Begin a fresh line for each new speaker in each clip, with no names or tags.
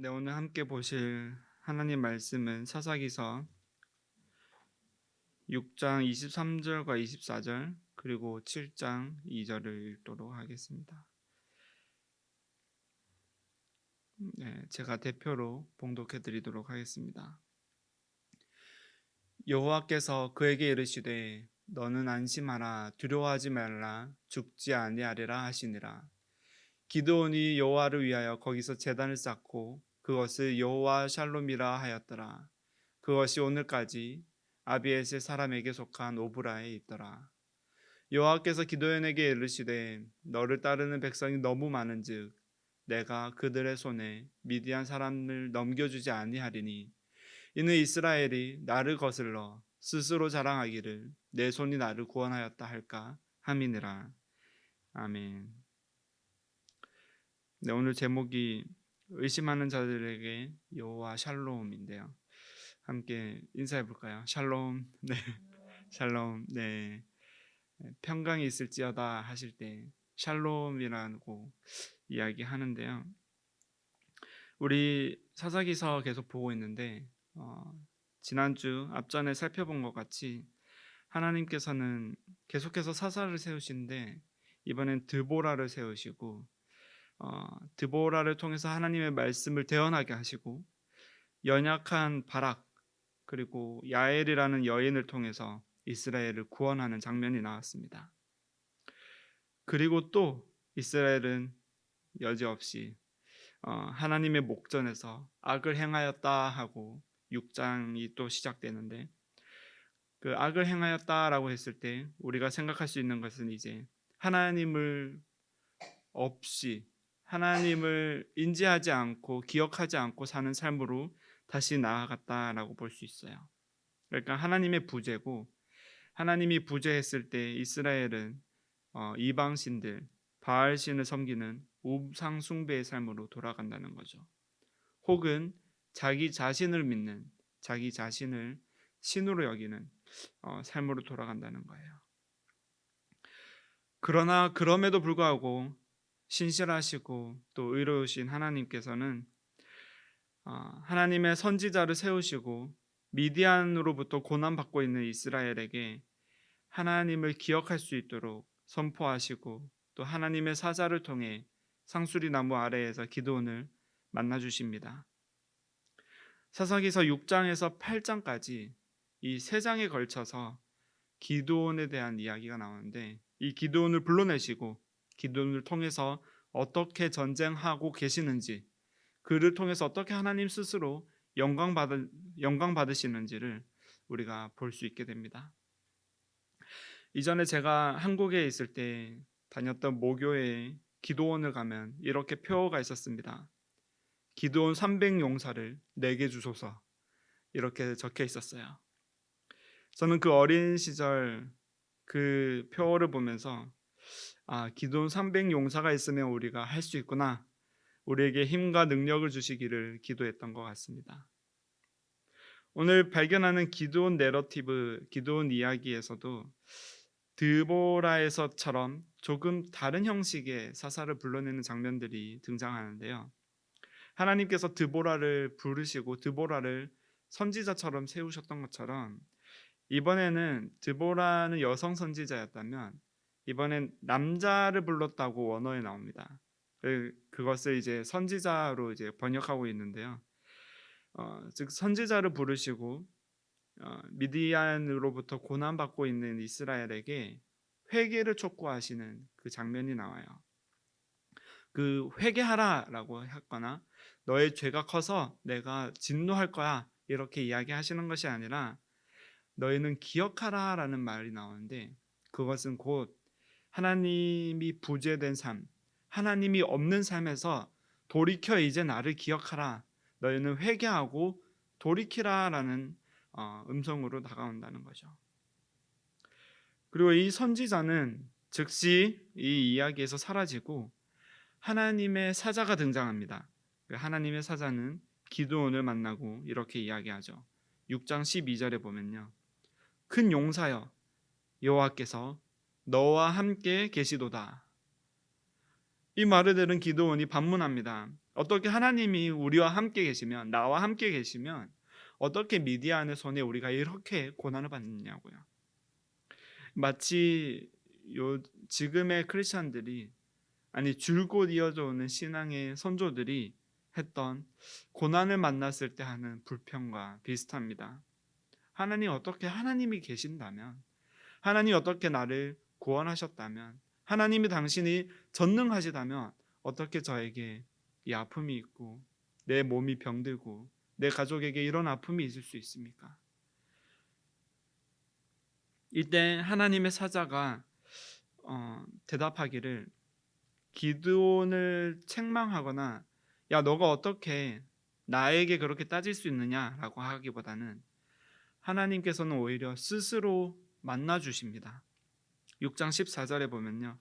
네, 오늘 함께 보실 하나님 말씀은 사사기서 6장 23절과 24절 그리고 7장 2절을 읽도록 하겠습니다. 네, 제가 대표로 봉독해 드리도록 하겠습니다. 여호와께서 그에게 이르시되 너는 안심하라 두려워하지 말라 죽지 아니하리라 하시니라. 기드온이 여호와를 위하여 거기서 제단을 쌓고 그것을 여호와 샬롬이라 하였더라. 그것이 오늘까지 아비에셀 사람에게 속한 오브라에 있더라. 여호와께서 기드온에게 이르시되 너를 따르는 백성이 너무 많은즉 내가 그들의 손에 미디안 사람을 넘겨주지 아니하리니 이는 이스라엘이 나를 거슬러 스스로 자랑하기를 내 손이 나를 구원하였다 할까 함이니라. 아멘. 네, 오늘 제목이 의심하는 자들에게 여호와 샬롬인데요. 함께 인사해 볼까요? 샬롬. 네. 샬롬. 네. 평강이 있을지어다 하실 때 샬롬이라고 이야기하는데요. 우리 사사기서 계속 보고 있는데 지난주 앞전에 살펴본 것 같이 하나님께서는 계속해서 사사를 세우시는데 이번엔 드보라를 세우시고 드보라를 통해서 하나님의 말씀을 대언하게 하시고 연약한 바락 그리고 야엘이라는 여인을 통해서 이스라엘을 구원하는 장면이 나왔습니다. 그리고 또 이스라엘은 여지없이 하나님의 목전에서 악을 행하였다 하고 6장이 또 시작되는데 그 악을 행하였다라고 했을 때 우리가 생각할 수 있는 것은 이제 하나님을 없이 하나님을 인지하지 않고 기억하지 않고 사는 삶으로 다시 나아갔다라고 볼 수 있어요. 그러니까 하나님의 부재고 하나님이 부재했을 때 이스라엘은 이방신들 바알신을 섬기는 우상 숭배의 삶으로 돌아간다는 거죠. 혹은 자기 자신을 믿는 자기 자신을 신으로 여기는 삶으로 돌아간다는 거예요. 그러나 그럼에도 불구하고 신실하시고 또 의로우신 하나님께서는 하나님의 선지자를 세우시고 미디안으로부터 고난받고 있는 이스라엘에게 하나님을 기억할 수 있도록 선포하시고 또 하나님의 사자를 통해 상수리 나무 아래에서 기드온을 만나 주십니다. 사사기서 6장에서 8장까지 이 세 장에 걸쳐서 기드온에 대한 이야기가 나오는데 이 기드온을 불러내시고 기드온을 통해서 어떻게 전쟁하고 계시는지 그를 통해서 어떻게 하나님 스스로 영광 받으시는지를 우리가 볼 수 있게 됩니다. 이전에 제가 한국에 있을 때 다녔던 모교회에 기도원을 가면 이렇게 표어가 있었습니다. 기도원 300용사를 내게 주소서 이렇게 적혀 있었어요. 저는 그 어린 시절 그 표어를 보면서 기도원 300용사가 있으면 우리가 할 수 있구나. 우리에게 힘과 능력을 주시기를 기도했던 것 같습니다. 오늘 발견하는 기드온 내러티브, 기드온 이야기에서도 드보라에서처럼 조금 다른 형식의 사사를 불러내는 장면들이 등장하는데요. 하나님께서 드보라를 부르시고 드보라를 선지자처럼 세우셨던 것처럼 이번에는 드보라는 여성 선지자였다면 이번엔 남자를 불렀다고 원어에 나옵니다. 그것을 이제 선지자로 이제 번역하고 있는데요. 즉 선지자를 부르시고 미디안으로부터 고난받고 있는 이스라엘에게 회개를 촉구하시는 그 장면이 나와요. 그 회개하라라고 했거나 너의 죄가 커서 내가 진노할 거야 이렇게 이야기하시는 것이 아니라 너희는 기억하라라는 말이 나오는데 그것은 곧 하나님이 부재된 삶, 하나님이 없는 삶에서 돌이켜 이제 나를 기억하라. 너희는 회개하고 돌이키라라는 음성으로 다가온다는 거죠. 그리고 이 선지자는 즉시 이 이야기에서 사라지고 하나님의 사자가 등장합니다. 하나님의 사자는 기드온을 만나고 이렇게 이야기하죠. 6장 12절에 보면요. 큰 용사여 여호와께서 너와 함께 계시도다. 이 말을 들은 기드온이 반문합니다. 어떻게 하나님이 우리와 함께 계시면, 나와 함께 계시면 어떻게 미디안의 손에 우리가 이렇게 고난을 받느냐고요. 마치 지금의 크리스천들이, 아니 줄곧 이어져 오는 신앙의 선조들이 했던 고난을 만났을 때 하는 불평과 비슷합니다. 하나님 어떻게, 하나님이 계신다면, 하나님이 어떻게 나를 구원하셨다면, 하나님이 당신이 전능하시다면 어떻게 저에게 이 아픔이 있고 내 몸이 병들고 내 가족에게 이런 아픔이 있을 수 있습니까? 이때 하나님의 사자가 대답하기를, 기드온을 책망하거나 야 너가 어떻게 나에게 그렇게 따질 수 있느냐라고 하기보다는 하나님께서는 오히려 스스로 만나 주십니다. 6장 14절에 보면요,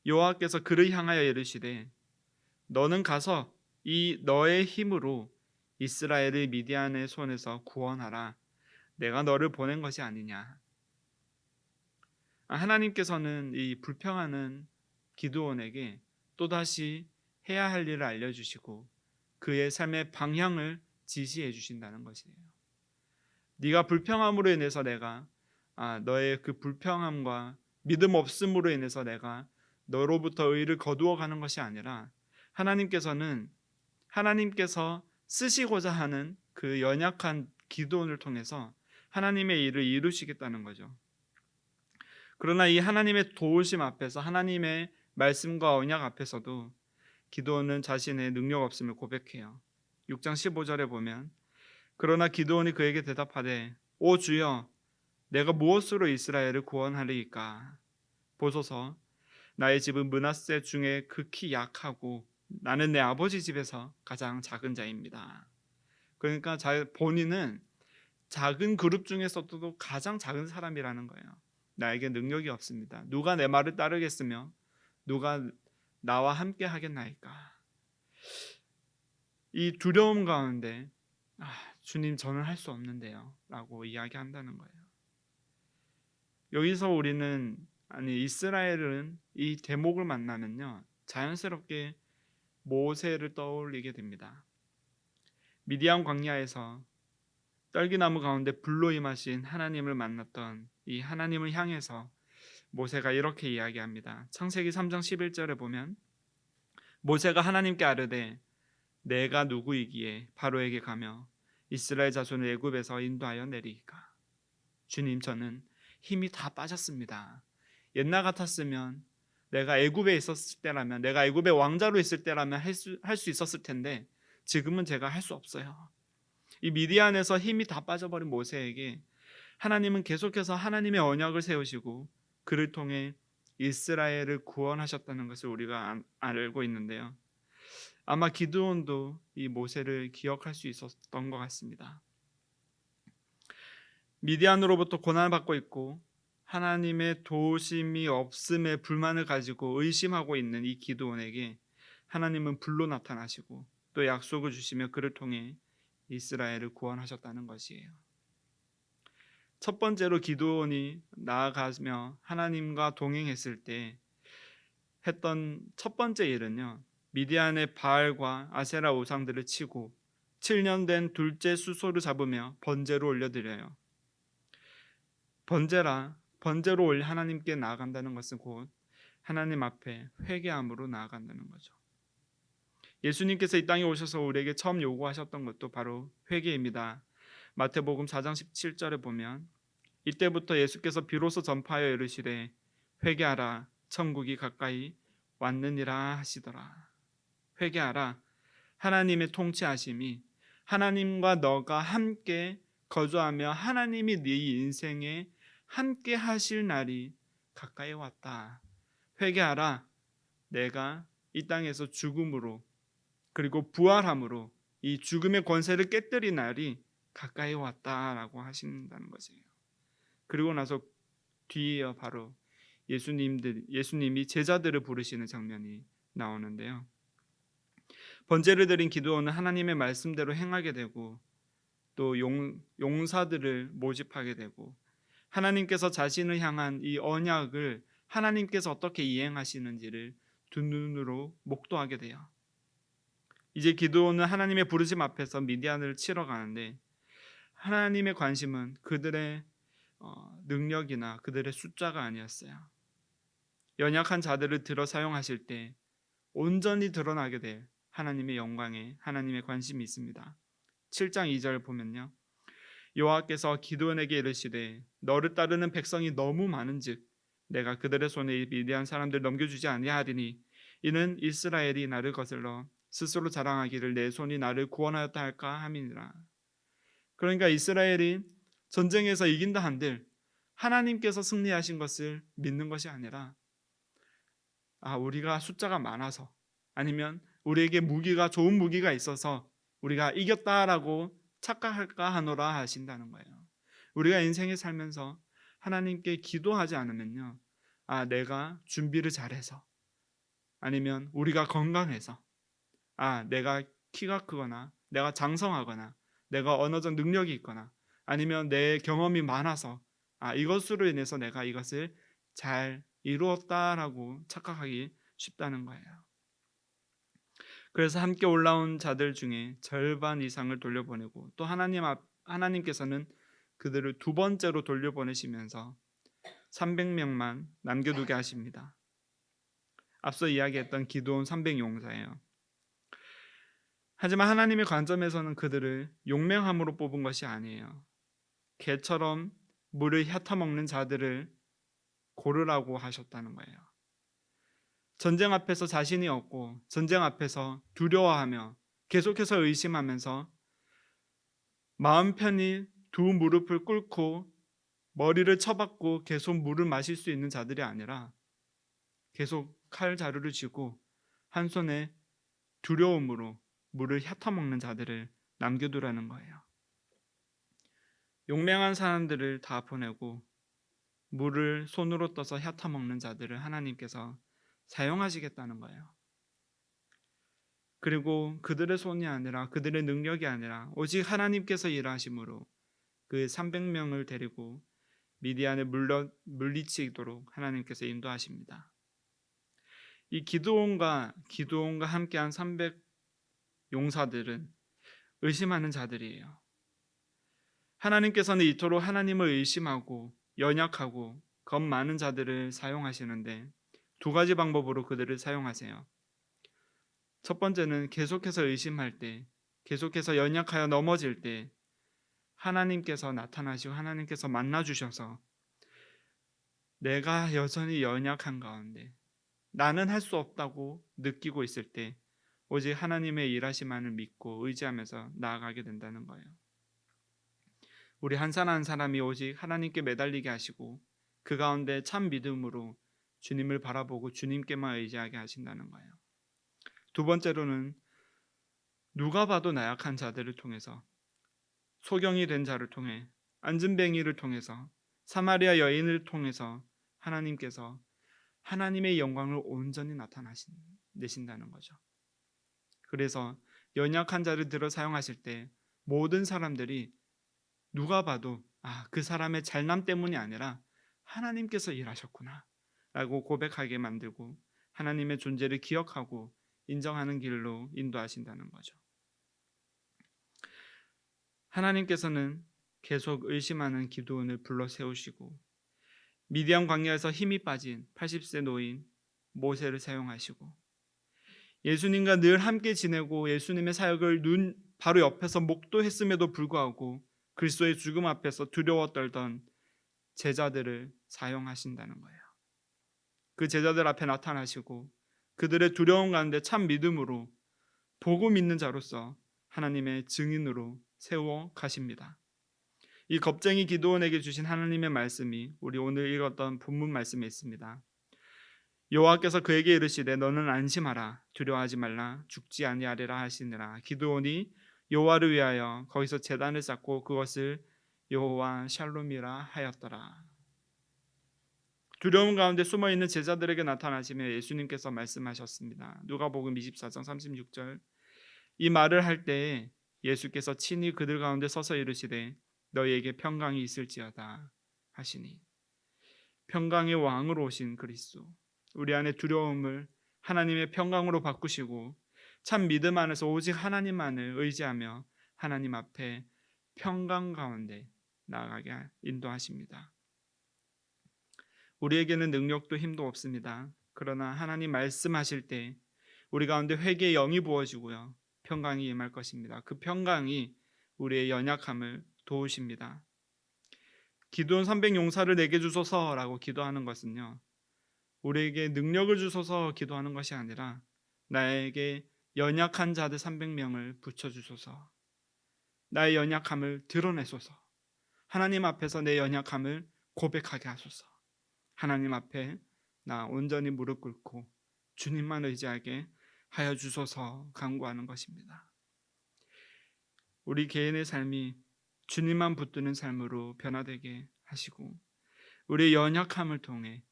여호와께서 그를 향하여 이르시되 너는 가서 이 너의 힘으로 이스라엘을 미디안의 손에서 구원하라. 내가 너를 보낸 것이 아니냐. 하나님께서는 이 불평하는 기드온에게 또다시 해야 할 일을 알려주시고 그의 삶의 방향을 지시해 주신다는 것이에요. 네가 불평함으로 인해서 내가 너의 그 불평함과 믿음 없음으로 인해서 내가 너로부터 의를 거두어 가는 것이 아니라 하나님께서 쓰시고자 하는 그 연약한 기도원을 통해서 하나님의 일을 이루시겠다는 거죠. 그러나 이 하나님의 도우심 앞에서, 하나님의 말씀과 언약 앞에서도 기드온은 자신의 능력 없음을 고백해요. 6장 15절에 보면 그러나 기드온이 그에게 대답하되 오 주여 내가 무엇으로 이스라엘을 구원하리이까? 보소서 나의 집은 므낫세 중에 극히 약하고 나는 내 아버지 집에서 가장 작은 자입니다. 그러니까 본인은 작은 그룹 중에서도 가장 작은 사람이라는 거예요. 나에게 능력이 없습니다. 누가 내 말을 따르겠으며 누가 나와 함께 하겠나이까? 이 두려움 가운데 주님 저는 할 수 없는데요 라고 이야기한다는 거예요. 여기서 우리는, 이스라엘은 이 대목을 만나면요 자연스럽게 모세를 떠올리게 됩니다. 미디안 광야에서 떨기나무 가운데 불로 임하신 하나님을 만났던 이 하나님을 향해서 모세가 이렇게 이야기합니다. 창세기 3장 11절에 보면 모세가 하나님께 아뢰되 내가 누구이기에 바로에게 가며 이스라엘 자손을 애굽에서 인도하여 내리이까? 주님 저는 힘이 다 빠졌습니다. 옛날 같았으면 내가 애굽에 있었을 때라면, 내가 애굽의 왕자로 있을 때라면 할 수 있었을 텐데 지금은 제가 할 수 없어요. 이 미디안에서 힘이 다 빠져버린 모세에게 하나님은 계속해서 하나님의 언약을 세우시고 그를 통해 이스라엘을 구원하셨다는 것을 우리가 알고 있는데요. 아마 기드온도 이 모세를 기억할 수 있었던 것 같습니다. 미디안으로부터 고난을 받고 있고 하나님의 도우심이 없음에 불만을 가지고 의심하고 있는 이 기드온에게 하나님은 불로 나타나시고 또 약속을 주시며 그를 통해 이스라엘을 구원하셨다는 것이에요. 첫 번째로 기드온이 나아가며 하나님과 동행했을 때 했던 첫 번째 일은요, 미디안의 바알과 아세라 우상들을 치고 7년 된 둘째 수소를 잡으며 번제로 올려드려요. 번제로 올려 하나님께 나아간다는 것은 곧 하나님 앞에 회개함으로 나아간다는 거죠. 예수님께서 이 땅에 오셔서 우리에게 처음 요구하셨던 것도 바로 회개입니다. 마태복음 4장 17절에 보면 이때부터 예수께서 비로소 전파하여 이르시되 회개하라 천국이 가까이 왔느니라 하시더라. 회개하라. 하나님의 통치하심이, 하나님과 너가 함께 거주하며 하나님이 네 인생에 함께 하실 날이 가까이 왔다. 회개하라. 내가 이 땅에서 죽음으로 그리고 부활함으로 이 죽음의 권세를 깨뜨린 날이 가까이 왔다라고 하신다는 것이에요. 그리고 나서 뒤에 바로 예수님이 제자들을 부르시는 장면이 나오는데요. 번제를 드린 기드온은 하나님의 말씀대로 행하게 되고 또 용사들을 모집하게 되고 하나님께서 자신을 향한 이 언약을 하나님께서 어떻게 이행하시는지를 두 눈으로 목도하게 돼요. 이제 기드온은 하나님의 부르심 앞에서 미디안을 치러 가는데 하나님의 관심은 그들의 능력이나 그들의 숫자가 아니었어요. 연약한 자들을 들어 사용하실 때 온전히 드러나게 될 하나님의 영광에 하나님의 관심이 있습니다. 7장 2절 보면요. 여호와께서 기드온에게 이르시되 너를 따르는 백성이 너무 많은즉 내가 그들의 손에 미디안 사람들 넘겨주지 아니하리니 이는 이스라엘이 나를 거슬러 스스로 자랑하기를 내 손이 나를 구원하였다 할까 함이니라. 그러니까 이스라엘이 전쟁에서 이긴다 한들 하나님께서 승리하신 것을 믿는 것이 아니라 우리가 숫자가 많아서 아니면 우리에게 좋은 무기가 있어서 우리가 이겼다라고 착각할까 하노라 하신다는 거예요. 우리가 인생에 살면서 하나님께 기도하지 않으면요, 내가 준비를 잘해서 아니면 우리가 건강해서 내가 키가 크거나 내가 장성하거나 내가 언어적 능력이 있거나 아니면 내 경험이 많아서 이것으로 인해서 내가 이것을 잘 이루었다라고 착각하기 쉽다는 거예요. 그래서 함께 올라온 자들 중에 절반 이상을 돌려보내고 또 하나님께서는 그들을 두 번째로 돌려보내시면서 300명만 남겨두게 하십니다. 앞서 이야기했던 기드온 300용사예요. 하지만 하나님의 관점에서는 그들을 용맹함으로 뽑은 것이 아니에요. 개처럼 물을 핥아먹는 자들을 고르라고 하셨다는 거예요. 전쟁 앞에서 자신이 없고 전쟁 앞에서 두려워하며 계속해서 의심하면서 마음 편히 두 무릎을 꿇고 머리를 쳐박고 계속 물을 마실 수 있는 자들이 아니라 계속 칼 자루를 쥐고 한 손에 두려움으로 물을 핥아먹는 자들을 남겨두라는 거예요. 용맹한 사람들을 다 보내고 물을 손으로 떠서 핥아먹는 자들을 하나님께서 사용하시겠다는 거예요. 그리고 그들의 손이 아니라 그들의 능력이 아니라 오직 하나님께서 일하심으로 그 300명을 데리고 미디안을 물리치도록 하나님께서 인도하십니다. 이 기드온과 함께한 300 용사들은 의심하는 자들이에요. 하나님께서는 이토록 하나님을 의심하고 연약하고 겁 많은 자들을 사용하시는데 두 가지 방법으로 그들을 사용하세요. 첫 번째는 계속해서 의심할 때, 계속해서 연약하여 넘어질 때 하나님께서 나타나시고 하나님께서 만나주셔서 내가 여전히 연약한 가운데 나는 할 수 없다고 느끼고 있을 때 오직 하나님의 일하심만을 믿고 의지하면서 나아가게 된다는 거예요. 우리 한 사람 한 사람이 오직 하나님께 매달리게 하시고 그 가운데 참 믿음으로 주님을 바라보고 주님께만 의지하게 하신다는 거예요. 두 번째로는 누가 봐도 나약한 자들을 통해서 소경이 된 자를 통해 안진뱅이를 통해서 사마리아 여인을 통해서 하나님께서 하나님의 영광을 온전히 나타내신다는 거죠. 그래서 연약한 자를 들어 사용하실 때 모든 사람들이 누가 봐도 그 사람의 잘남 때문이 아니라 하나님께서 일하셨구나 라고 고백하게 만들고 하나님의 존재를 기억하고 인정하는 길로 인도하신다는 거죠. 하나님께서는 계속 의심하는 기드온을 불러 세우시고 미디안 광야에서 힘이 빠진 80세 노인 모세를 사용하시고 예수님과 늘 함께 지내고 예수님의 사역을 눈 바로 옆에서 목도했음에도 불구하고 그리스도의 죽음 앞에서 두려워 떨던 제자들을 사용하신다는 거예요. 그 제자들 앞에 나타나시고 그들의 두려움 가운데 참 믿음으로 보고 믿는 자로서 하나님의 증인으로 세워 가십니다. 이 겁쟁이 기드온에게 주신 하나님의 말씀이 우리 오늘 읽었던 본문 말씀에 있습니다. 여호와께서 그에게 이르시되 너는 안심하라 두려워하지 말라 죽지 아니하리라 하시니라. 기드온이 여호와를 위하여 거기서 제단을 쌓고 그것을 여호와 샬롬이라 하였더라. 두려움 가운데 숨어있는 제자들에게 나타나시며 예수님께서 말씀하셨습니다. 누가복음 24장 36절 이 말을 할 때에 예수께서 친히 그들 가운데 서서 이르시되 너희에게 평강이 있을지어다 하시니 평강의 왕으로 오신 그리스도 우리 안에 두려움을 하나님의 평강으로 바꾸시고 참 믿음 안에서 오직 하나님만을 의지하며 하나님 앞에 평강 가운데 나아가게 인도하십니다. 우리에게는 능력도 힘도 없습니다. 그러나 하나님 말씀하실 때 우리 가운데 회개의 영이 부어지고요, 평강이 임할 것입니다. 그 평강이 우리의 연약함을 도우십니다. 기드온 300 용사를 내게 주소서라고 기도하는 것은요, 우리에게 능력을 주소서 기도하는 것이 아니라 나에게 연약한 자들 300명을 붙여주소서, 나의 연약함을 드러내소서, 하나님 앞에서 내 연약함을 고백하게 하소서, 하나님 앞에 나 온전히 무릎 꿇고 주님만 의지하게 하여 주소서 간구하는 것입니다. 우리 개인의 삶이 주님만 붙드는 삶으로 변화되게 하시고 우리의 연약함을 통해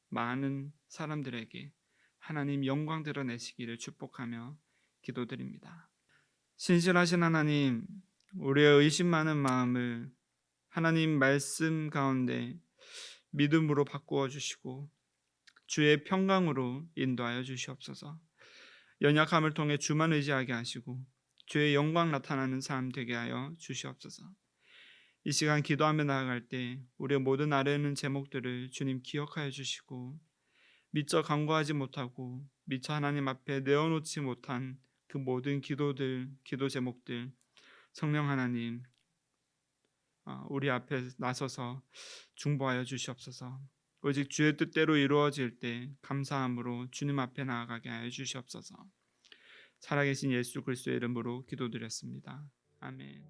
많은 사람들에게 하나님 영광 드러내시기를 축복하며 기도드립니다. 신실하신 하나님, 우리의 의심 많은 마음을 하나님 말씀 가운데 믿음으로 바꾸어 주시고 주의 평강으로 인도하여 주시옵소서. 연약함을 통해 주만 의지하게 하시고 주의 영광 나타나는 삶 되게 하여 주시옵소서. 이 시간 기도하며 나아갈 때 우리의 모든 아뢰는 제목들을 주님 기억하여 주시고 미처 간구하지 못하고 미처 하나님 앞에 내어놓지 못한 그 모든 기도들, 기도 제목들 성령 하나님 우리 앞에 나서서 중보하여 주시옵소서. 오직 주의 뜻대로 이루어질 때 감사함으로 주님 앞에 나아가게 하여 주시옵소서. 살아계신 예수 그리스도의 이름으로 기도드렸습니다. 아멘.